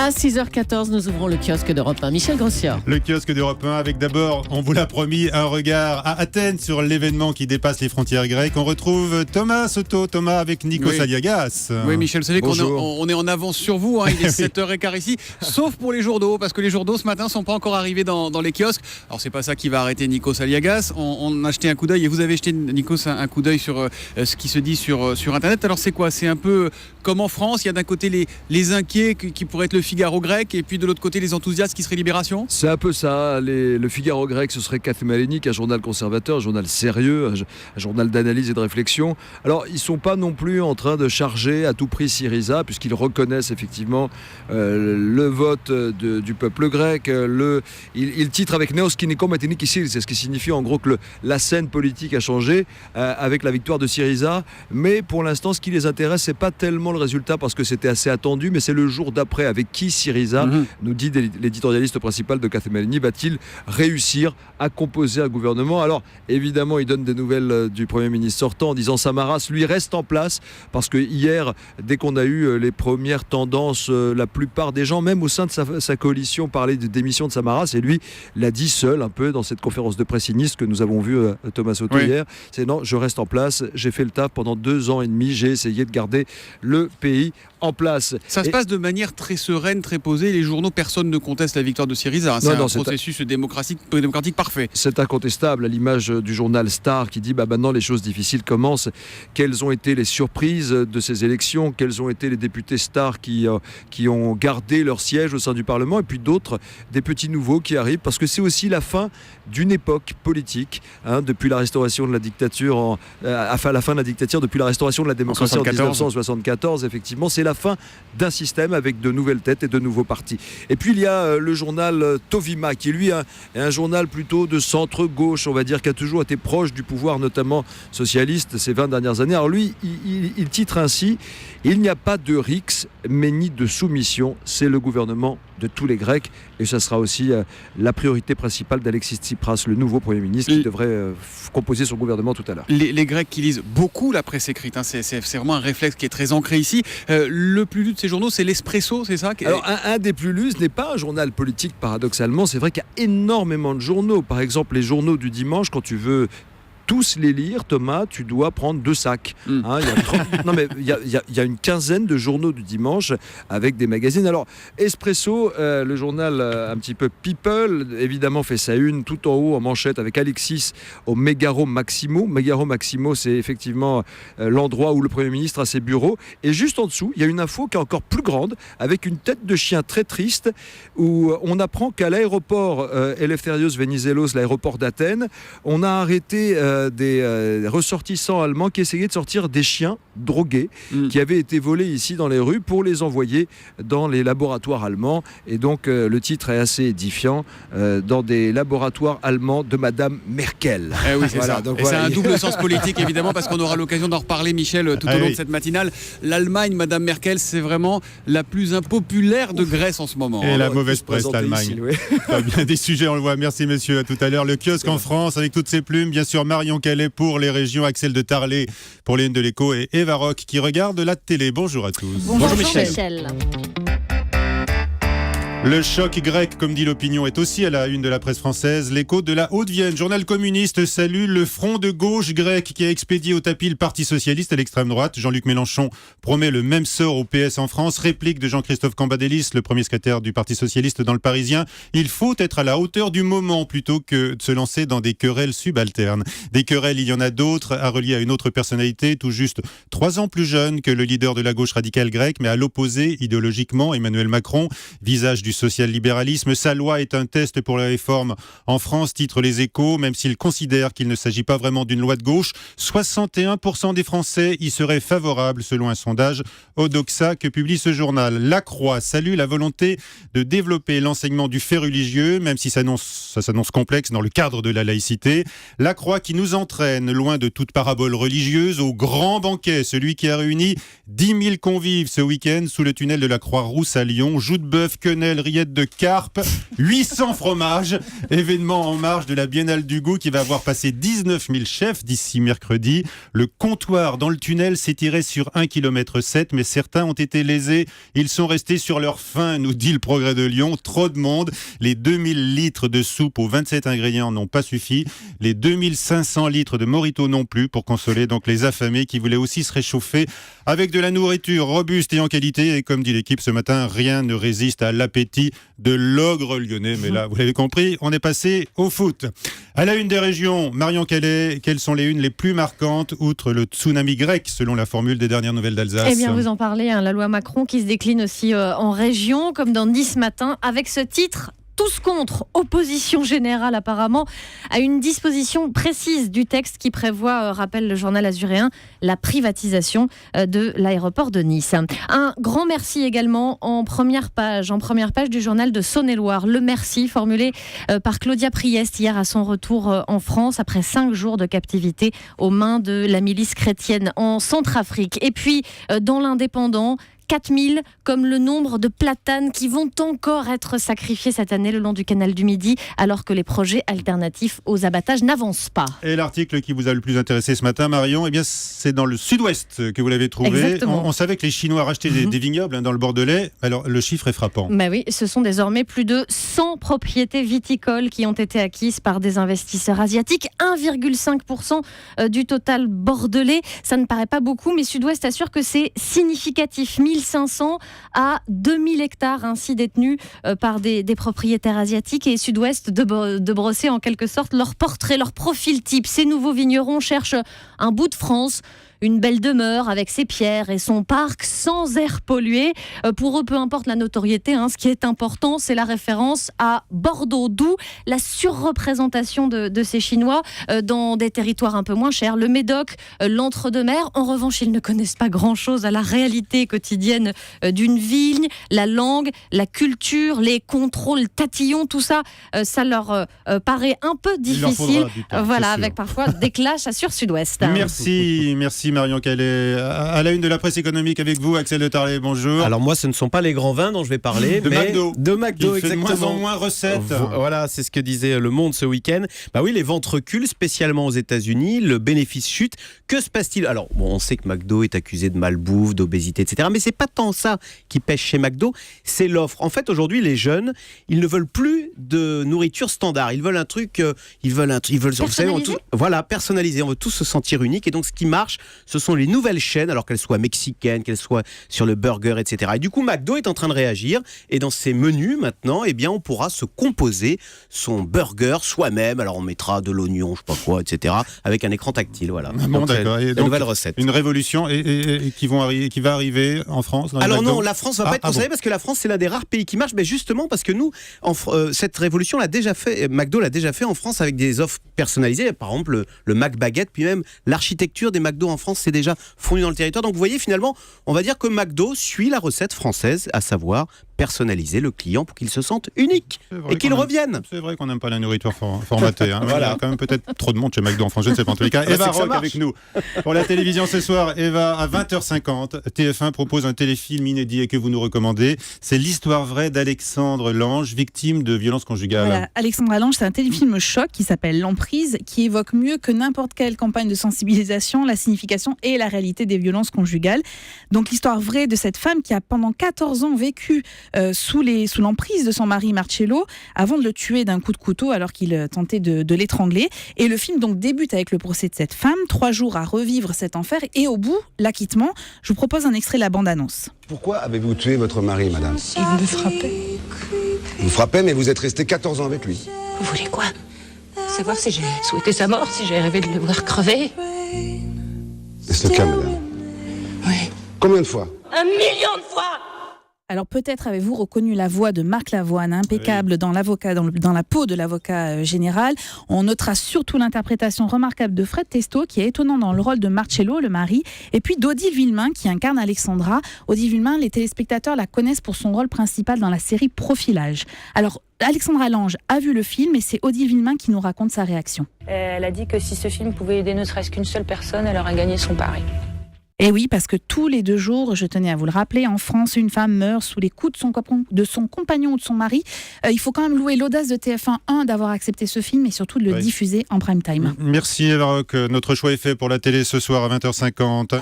À 6h14, nous ouvrons le kiosque d'Europe 1. Michel Grossia. Le kiosque d'Europe 1 avec d'abord, on vous l'a promis, un regard à Athènes sur l'événement qui dépasse les frontières grecques. On retrouve Thomas Soto, avec Nikos Aliagas. Oui, Michel, vous savez qu'on est en avance sur vous. Il est 7h15 ici, sauf pour les journaux, parce que les journaux ce matin ne sont pas encore arrivés dans les kiosques. Alors, c'est pas ça qui va arrêter Nikos Aliagas. On a jeté un coup d'œil et vous avez jeté, Nikos, un coup d'œil sur ce qui se dit sur Internet. Alors, c'est quoi? C'est un peu comme en France. Il y a d'un côté les inquiets qui pourraient être le Figaro grec, et puis de l'autre côté les enthousiastes qui seraient Libération. C'est un peu ça. Le Figaro grec, ce serait Kathémalénique, un journal conservateur, un journal sérieux, un journal d'analyse et de réflexion. Alors, ils ne sont pas non plus en train de charger à tout prix Syriza, puisqu'ils reconnaissent effectivement le vote du peuple grec. Ils titrent avec Neos Kinikom Atenik Syriza, c'est ce qui signifie en gros que la scène politique a changé avec la victoire de Syriza. Mais pour l'instant, ce qui les intéresse, c'est pas tellement le résultat, parce que c'était assez attendu, mais c'est le jour d'après, avec qui Syriza, nous dit l'éditorialiste principal de Kathémalénie, va-t-il réussir à composer un gouvernement. Alors évidemment, il donne des nouvelles du Premier ministre sortant en disant Samaras, lui, reste en place, parce que hier, dès qu'on a eu les premières tendances, la plupart des gens, même au sein de sa coalition, parlaient de démission de Samaras, et lui l'a dit seul un peu dans cette conférence de presse sinistre que nous avons vu Thomas Soto hier. C'est non, je reste en place, j'ai fait le taf pendant 2 ans et demi, j'ai essayé de garder le pays en place. Ça se passe de manière très sereine, très posée. Les journaux, personne ne conteste la victoire de Syriza. C'est un processus démocratique parfait. C'est incontestable, à l'image du journal Star qui dit maintenant les choses difficiles commencent. Quelles ont été les surprises de ces élections? Quels ont été les députés stars qui ont gardé leur siège au sein du Parlement? Et puis d'autres, des petits nouveaux qui arrivent, parce que c'est aussi la fin d'une époque politique, depuis la restauration de la dictature, la fin de la dictature, depuis la restauration de la démocratie en 1974, effectivement, c'est la fin d'un système avec de nouvelles têtes et de nouveaux partis. Et puis il y a le journal Tovima, qui lui est un journal plutôt de centre-gauche, on va dire, qui a toujours été proche du pouvoir, notamment socialiste, ces 20 dernières années. Alors lui, il titre ainsi: il n'y a pas de rixe, mais ni de soumission, c'est le gouvernement de tous les Grecs, et ça sera aussi la priorité principale d'Alexis Tsipras, le nouveau Premier ministre, qui devrait composer son gouvernement tout à l'heure. Les Grecs qui lisent beaucoup la presse écrite, c'est vraiment un réflexe qui est très ancré ici. Le plus lu de ces journaux, c'est l'Espresso, c'est ça? Alors un des plus lus n'est pas un journal politique, paradoxalement. C'est vrai qu'il y a énormément de journaux. Par exemple, les journaux du dimanche, quand tu veux tous les lire, Thomas, tu dois prendre 2 sacs. Il y a une quinzaine de journaux du dimanche avec des magazines. Alors, Espresso, le journal un petit peu People, évidemment fait sa une tout en haut en manchette avec Alexis au Megaro Maximo. Megaro Maximo, c'est effectivement l'endroit où le Premier ministre a ses bureaux. Et juste en dessous, il y a une info qui est encore plus grande, avec une tête de chien très triste, où on apprend qu'à l'aéroport Eleftherios Venizelos, l'aéroport d'Athènes, on a arrêté des ressortissants allemands qui essayaient de sortir des chiens drogués qui avaient été volés ici dans les rues pour les envoyer dans les laboratoires allemands. Et donc le titre est assez édifiant, dans des laboratoires allemands de Madame Merkel. Oui, c'est ça. Donc, c'est un double sens politique, évidemment, parce qu'on aura l'occasion d'en reparler, Michel, tout au long de cette matinale. L'Allemagne, Madame Merkel, c'est vraiment la plus impopulaire de Grèce en ce moment. Et la mauvaise presse, l'Allemagne. Pas bien des sujets, on le voit. Merci, monsieur. À tout à l'heure. Le kiosque en France, avec toutes ses plumes. Bien sûr, Marion Calais pour les régions, Axel de Tarlet pour les Unes de l'Écho et Eva Rock qui regarde la télé. Bonjour à tous. Bonjour Michel. Le choc grec, comme dit l'opinion, est aussi à la une de la presse française. L'Écho de la Haute-Vienne, journal communiste, salue le front de gauche grec qui a expédié au tapis le Parti socialiste à l'extrême droite. Jean-Luc Mélenchon promet le même sort au PS en France. Réplique de Jean-Christophe Cambadélis, le premier secrétaire du Parti socialiste dans le Parisien. Il faut être à la hauteur du moment plutôt que de se lancer dans des querelles subalternes. Des querelles, il y en a d'autres, à relier à une autre personnalité, tout juste 3 ans plus jeune que le leader de la gauche radicale grecque, mais à l'opposé idéologiquement, Emmanuel Macron, visage du social-libéralisme. Sa loi est un test pour la réforme en France, titre Les Échos, même s'il considère qu'il ne s'agit pas vraiment d'une loi de gauche. 61% des Français y seraient favorables, selon un sondage Odoxa que publie ce journal. La Croix salue la volonté de développer l'enseignement du fait religieux, même si ça s'annonce complexe dans le cadre de la laïcité. La Croix qui nous entraîne, loin de toute parabole religieuse, au grand banquet, celui qui a réuni 10 000 convives ce week-end sous le tunnel de la Croix-Rousse à Lyon. Joues de bœuf, quenelle, spéciale rillettes de carpe, 800 fromages, événement en marge de la Biennale du Goût qui va avoir passé 19 000 chefs d'ici mercredi. Le comptoir dans le tunnel s'étirait sur 1,7 km, mais certains ont été lésés. Ils sont restés sur leur faim, nous dit le Progrès de Lyon. Trop de monde. Les 2000 litres de soupe aux 27 ingrédients n'ont pas suffi. Les 2500 litres de Morito non plus, pour consoler donc les affamés qui voulaient aussi se réchauffer avec de la nourriture robuste et en qualité. Et comme dit l'équipe ce matin, rien ne résiste à l'appétit de l'ogre lyonnais. Mais là, vous l'avez compris, on est passé au foot. À la une des régions, Marion Calais, quelles sont les unes les plus marquantes, outre le tsunami grec, selon la formule des dernières nouvelles d'Alsace? Eh bien, vous en parlez, la loi Macron qui se décline aussi en région, comme dans Nice matin, avec ce titre... Tous contre, opposition générale apparemment à une disposition précise du texte qui prévoit, rappelle le journal azuréen, la privatisation de l'aéroport de Nice. Un grand merci également en première page du journal de Saône-et-Loire. Le merci formulé par Claudia Priest hier à son retour en France après 5 jours de captivité aux mains de la milice chrétienne en Centrafrique. Et puis dans l'Indépendant, 4000 comme le nombre de platanes qui vont encore être sacrifiés cette année le long du canal du Midi, alors que les projets alternatifs aux abattages n'avancent pas. Et l'article qui vous a le plus intéressé ce matin, Marion, eh bien, c'est dans le Sud-Ouest que vous l'avez trouvé. On savait que les Chinois rachetaient des vignobles dans le Bordelais. Alors, le chiffre est frappant. Bah oui, ce sont désormais plus de 100 propriétés viticoles qui ont été acquises par des investisseurs asiatiques. 1,5% du total bordelais. Ça ne paraît pas beaucoup, mais Sud-Ouest assure que c'est significatif. 1500 à 2000 hectares ainsi détenus par des propriétaires asiatiques, et Sud-Ouest de brosser en quelque sorte leur portrait, leur profil type. Ces nouveaux vignerons cherchent un bout de France, une belle demeure avec ses pierres et son parc sans air pollué. Pour eux, peu importe la notoriété, ce qui est important, c'est la référence à Bordeaux, d'où la surreprésentation de ces Chinois dans des territoires un peu moins chers, le Médoc, l'Entre-deux-Mers. En revanche, ils ne connaissent pas grand-chose à la réalité quotidienne d'une vigne, la langue, la culture, les contrôles tatillons, tout ça, ça leur paraît un peu difficile. Voilà, avec parfois des clashs, assure Sud-Ouest. Merci Marion Calais. À la une de la presse économique avec vous, Axel de Tarlet, bonjour. Alors moi, ce ne sont pas les grands vins dont je vais parler, mais McDo. De McDo, il fait exactement. de moins en moins recettes. Voilà, c'est ce que disait Le Monde ce week-end. Bah oui, les ventes reculent, spécialement aux États-Unis. Le bénéfice chute. Que se passe-t-il ? Alors, on sait que McDo est accusé de malbouffe, d'obésité, etc. Mais c'est pas tant ça qui pêche chez McDo, c'est l'offre. En fait, aujourd'hui, les jeunes, ils ne veulent plus de nourriture standard. Ils veulent un truc, ils veulent, vous savez, voilà, personnalisé. On veut tous se sentir unique. Et donc, ce qui marche, ce sont les nouvelles chaînes, alors qu'elles soient mexicaines, qu'elles soient sur le burger, etc. Et du coup, McDo est en train de réagir. Et dans ses menus, maintenant, eh bien, on pourra se composer son burger soi-même. Alors, on mettra de l'oignon, je sais pas quoi, etc. avec un écran tactile. Voilà. Bon, d'accord. La nouvelle recette. Une révolution qui va arriver en France. Alors non, la France va pas être concernée parce que la France, c'est l'un des rares pays qui marche. Mais justement, parce que nous, cette révolution l'a déjà fait. McDo l'a déjà fait en France avec des offres personnalisées. Par exemple, le Mac Baguette, puis même l'architecture des McDo en France, c'est déjà fondu dans le territoire. Donc vous voyez, finalement, on va dire que McDo suit la recette française, à savoir personnaliser le client pour qu'il se sente unique et qu'il revienne. C'est vrai qu'on n'aime pas la nourriture formatée. Voilà. Il y a quand même peut-être trop de monde chez McDo en France, je ne sais pas. En tous les cas, Eva Rock avec nous. Pour la télévision ce soir, Eva, à 20h50, TF1 propose un téléfilm inédit et que vous nous recommandez. C'est l'histoire vraie d'Alexandre Lange, victime de violences conjugales. Voilà, Alexandre Lange, c'est un téléfilm choc qui s'appelle L'Emprise, qui évoque mieux que n'importe quelle campagne de sensibilisation la signification et la réalité des violences conjugales. Donc l'histoire vraie de cette femme qui a pendant 14 ans vécu sous l'emprise de son mari Marcello, avant de le tuer d'un coup de couteau alors qu'il tentait de l'étrangler. Et le film donc débute avec le procès de cette femme, 3 jours à revivre cet enfer, et au bout, l'acquittement. Je vous propose un extrait de la bande-annonce. Pourquoi avez-vous tué votre mari, madame ? Il me frappait. Vous frappez, mais vous êtes resté 14 ans avec lui. Vous voulez quoi ? Savoir si j'ai souhaité sa mort, si j'ai rêvé de le voir crever ? Est-ce le cas, madame ? Oui. Combien de fois ? 1 million de fois ! Alors peut-être avez-vous reconnu la voix de Marc Lavoine, impeccable dans la peau de l'avocat général. On notera surtout l'interprétation remarquable de Fred Testo, qui est étonnant dans le rôle de Marcello, le mari, et puis d'Odile Villemain, qui incarne Alexandra. Odile Villemain, les téléspectateurs la connaissent pour son rôle principal dans la série Profilage. Alors, Alexandra Lange a vu le film et c'est Odile Villemain qui nous raconte sa réaction. Elle a dit que si ce film pouvait aider ne serait-ce qu'une seule personne, elle aurait gagné son pari. Et oui, parce que tous les 2 jours, je tenais à vous le rappeler, en France, une femme meurt sous les coups de son compagnon ou de son mari. Il faut quand même louer l'audace de TF1 d'avoir accepté ce film et surtout de le diffuser en prime time. Merci Eva Rock. Notre choix est fait pour la télé ce soir à 20h50.